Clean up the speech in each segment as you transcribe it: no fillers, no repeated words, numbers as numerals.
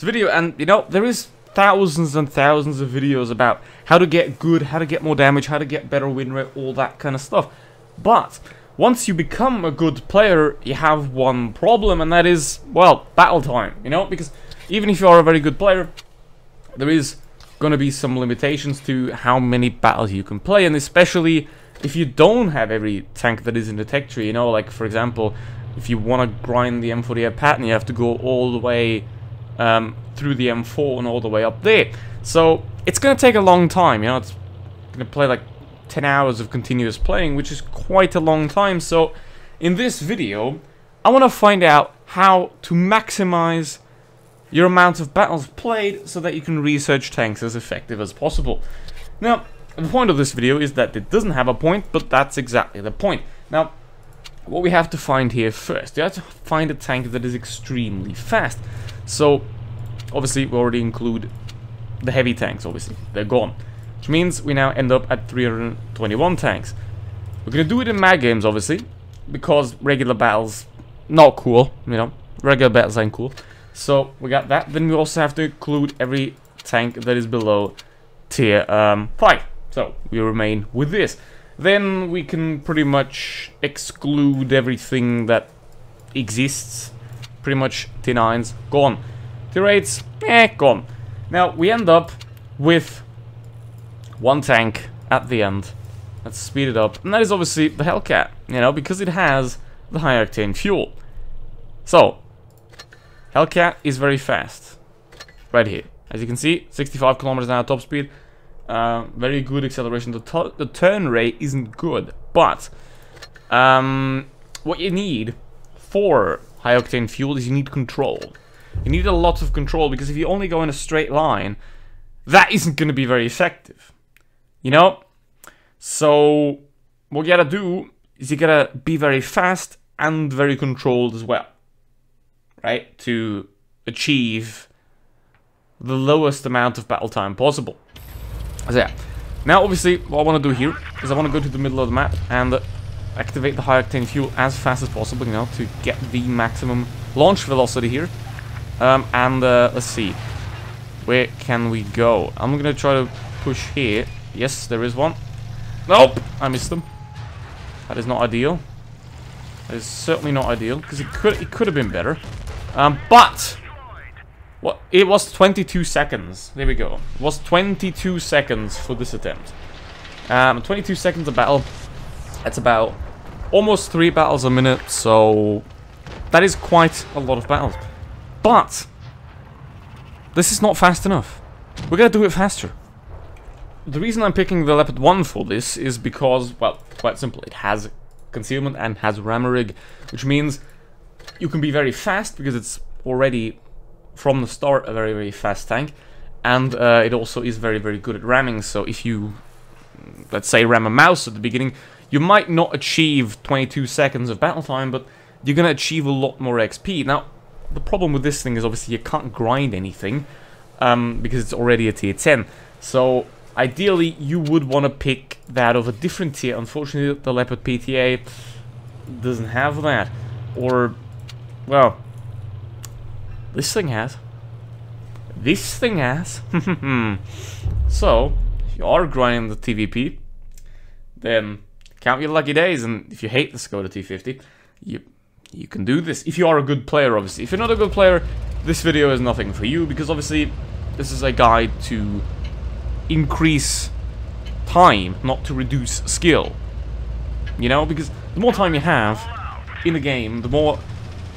Video, and you know, there is thousands and thousands of videos about how to get good, how to get more damage, how to get better win rate, all that kind of stuff. But once you become a good player, you have one problem, and that is, well, battle time, you know, because even if you are a very good player, there is gonna be some limitations to how many battles you can play, and especially if you don't have every tank that is in the tech tree, you know, like for example, if you want to grind the M48 pattern, you have to go all the way through the M4 and all the way up there. So it's gonna take a long time, you know, it's gonna play like 10 hours of continuous playing, which is quite a long time. So in this video, I want to find out how to maximize your amount of battles played so that you can research tanks as effective as possible. Now, the point of this video is that it doesn't have a point, but that's exactly the point. Now, what we have to find here first, you have to find a tank that is extremely fast. So, obviously, we already include the heavy tanks, obviously. They're gone. Which means we now end up at 321 tanks. We're gonna do it in mag games, obviously, because regular battles, not cool, you know. Regular battles ain't cool. So, we got that. Then we also have to include every tank that is below tier 5. So, we remain with this. Then we can pretty much exclude everything that exists. Pretty much tier 9s, gone. Tier 8s, gone. Now, we end up with one tank at the end. Let's speed it up. And that is obviously the Hellcat, you know, because it has the high octane fuel. So, Hellcat is very fast. Right here. As you can see, 65 kilometers an hour top speed. Very good acceleration. The turn rate isn't good, but what you need for high octane fuel is you need control. You need a lot of control, because if you only go in a straight line, that isn't going to be very effective. You know? So, what you gotta do is you gotta be very fast and very controlled as well. Right? To achieve the lowest amount of battle time possible. So yeah. Now, obviously, what I want to do here is I want to go to the middle of the map and activate the high octane fuel as fast as possible, you know, to get the maximum launch velocity here. Let's see. Where can we go? I'm going to try to push here. Yes, there is one. Nope! I missed them. That is not ideal. That is certainly not ideal, because it could have been better. But what, it was 22 seconds. There we go. It was 22 seconds for this attempt. 22 seconds of battle. That's about almost 3 battles a minute, so that is quite a lot of battles. But this is not fast enough. We're gonna do it faster. The reason I'm picking the Leopard 1 for this is because, well, quite simple. It has concealment and has rammer rig, which means you can be very fast because it's already from the start a very, very fast tank, and it also is very, very good at ramming. So if you, let's say, ram a mouse at the beginning, you might not achieve 22 seconds of battle time, but you're gonna achieve a lot more XP. Now, the problem with this thing is obviously you can't grind anything because it's already a tier 10. So ideally, you would want to pick that of a different tier. Unfortunately, the Leopard PTA doesn't have that. Or, well, this thing has. This thing has. So, if you are grinding the TVP, then count your lucky days. And if you hate the Skoda T50, you can do this. If you are a good player, obviously. If you're not a good player, this video is nothing for you, because obviously, this is a guide to increase time, not to reduce skill. You know, because the more time you have in a game, the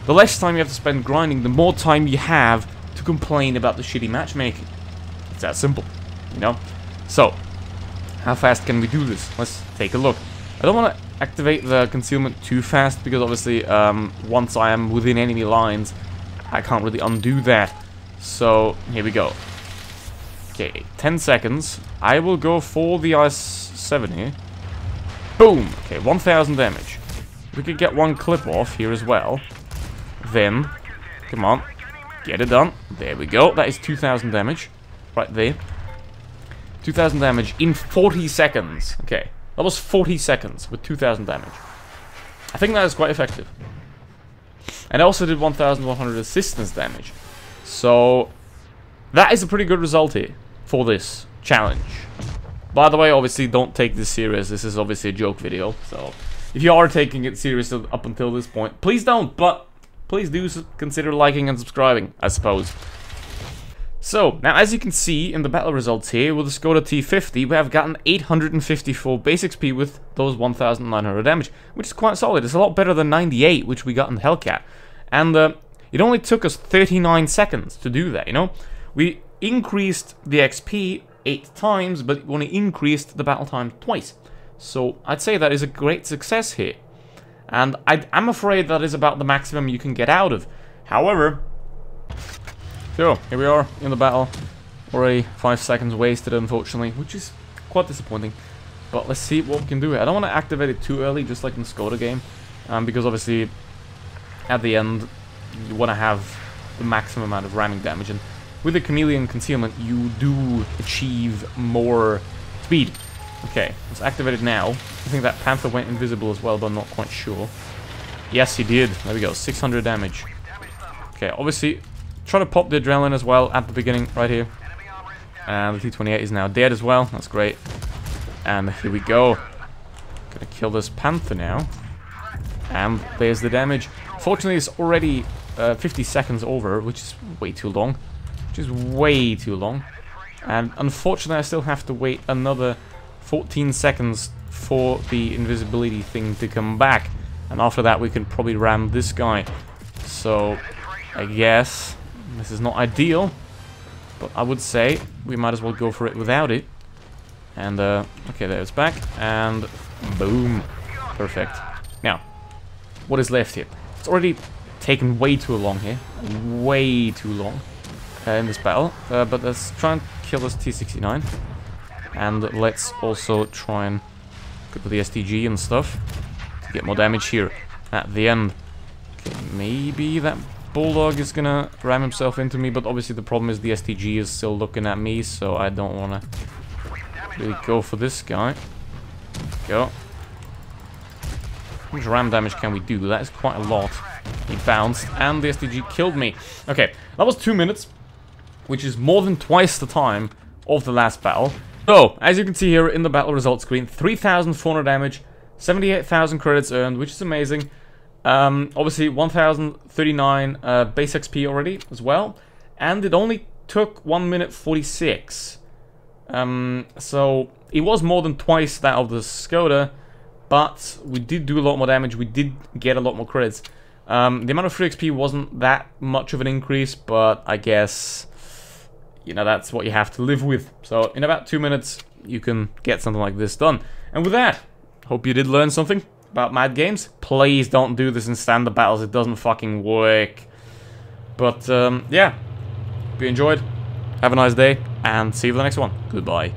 less time you have to spend grinding, the more time you have to complain about the shitty matchmaking. It's that simple, you know? So, how fast can we do this? Let's take a look. I don't want to activate the concealment too fast, because obviously, once I am within enemy lines, I can't really undo that. So, here we go. Okay, 10 seconds. I will go for the IS-7 here. Boom! Okay, 1000 damage. We could get one clip off here as well. Then, come on, get it done. There we go. That is 2000 damage. Right there. 2000 damage in 40 seconds. Okay, that was 40 seconds with 2000 damage. I think that is quite effective. And I also did 1100 assistance damage. So, that is a pretty good result here for this challenge. By the way, obviously don't take this serious. This is obviously a joke video, so if you are taking it serious up until this point, please don't, but please do consider liking and subscribing, I suppose. So, now as you can see in the battle results here, with the Skoda T50, we have gotten 854 base XP with those 1900 damage, which is quite solid. It's a lot better than 98, which we got in the Hellcat. And it only took us 39 seconds to do that, you know? We increased the XP 8 times, but we only increased the battle time twice. So, I'd say that is a great success here. And I'm afraid that is about the maximum you can get out of. However, so here we are in the battle. Already 5 seconds wasted, unfortunately, which is quite disappointing. But let's see what we can do here. I don't want to activate it too early, just like in the Skoda game, because obviously at the end you want to have the maximum amount of ramming damage, and with the chameleon concealment you do achieve more speed. Okay, let's activate it now. I think that Panther went invisible as well, but I'm not quite sure. Yes, he did. There we go, 600 damage. Okay, obviously, try to pop the adrenaline as well at the beginning, right here. And the T-28 is now dead as well. That's great. And here we go. Gonna kill this Panther now. And there's the damage. Fortunately, it's already 50 seconds over, which is way too long. Which is way too long. And unfortunately, I still have to wait another 14 seconds for the invisibility thing to come back. And after that, we can probably ram this guy. So, I guess this is not ideal. But I would say we might as well go for it without it. And, okay, there it's back. And, boom. Perfect. Now, what is left here? It's already taken way too long here. Way too long in this battle. But let's try and kill this T-69. And let's also try and go with the STG and stuff to get more damage here at the end. Okay, maybe that Bulldog is gonna ram himself into me, but obviously the problem is the STG is still looking at me, so I don't want to really go for this guy. Go. How much ram damage can we do? That is quite a lot. He bounced, and the STG killed me. Okay, that was 2 minutes, which is more than twice the time of the last battle. So, as you can see here in the battle results screen, 3,400 damage, 78,000 credits earned, which is amazing. Obviously, 1,039 base XP already as well, and it only took 1 minute 46. So, it was more than twice that of the Skoda, but we did do a lot more damage, we did get a lot more credits. The amount of free XP wasn't that much of an increase, but I guess, you know, that's what you have to live with. So, in about 2 minutes, you can get something like this done. And with that, hope you did learn something about Mad Games. Please don't do this in standard battles, it doesn't fucking work. But, yeah, hope you enjoyed. Have a nice day, and see you for the next one. Goodbye.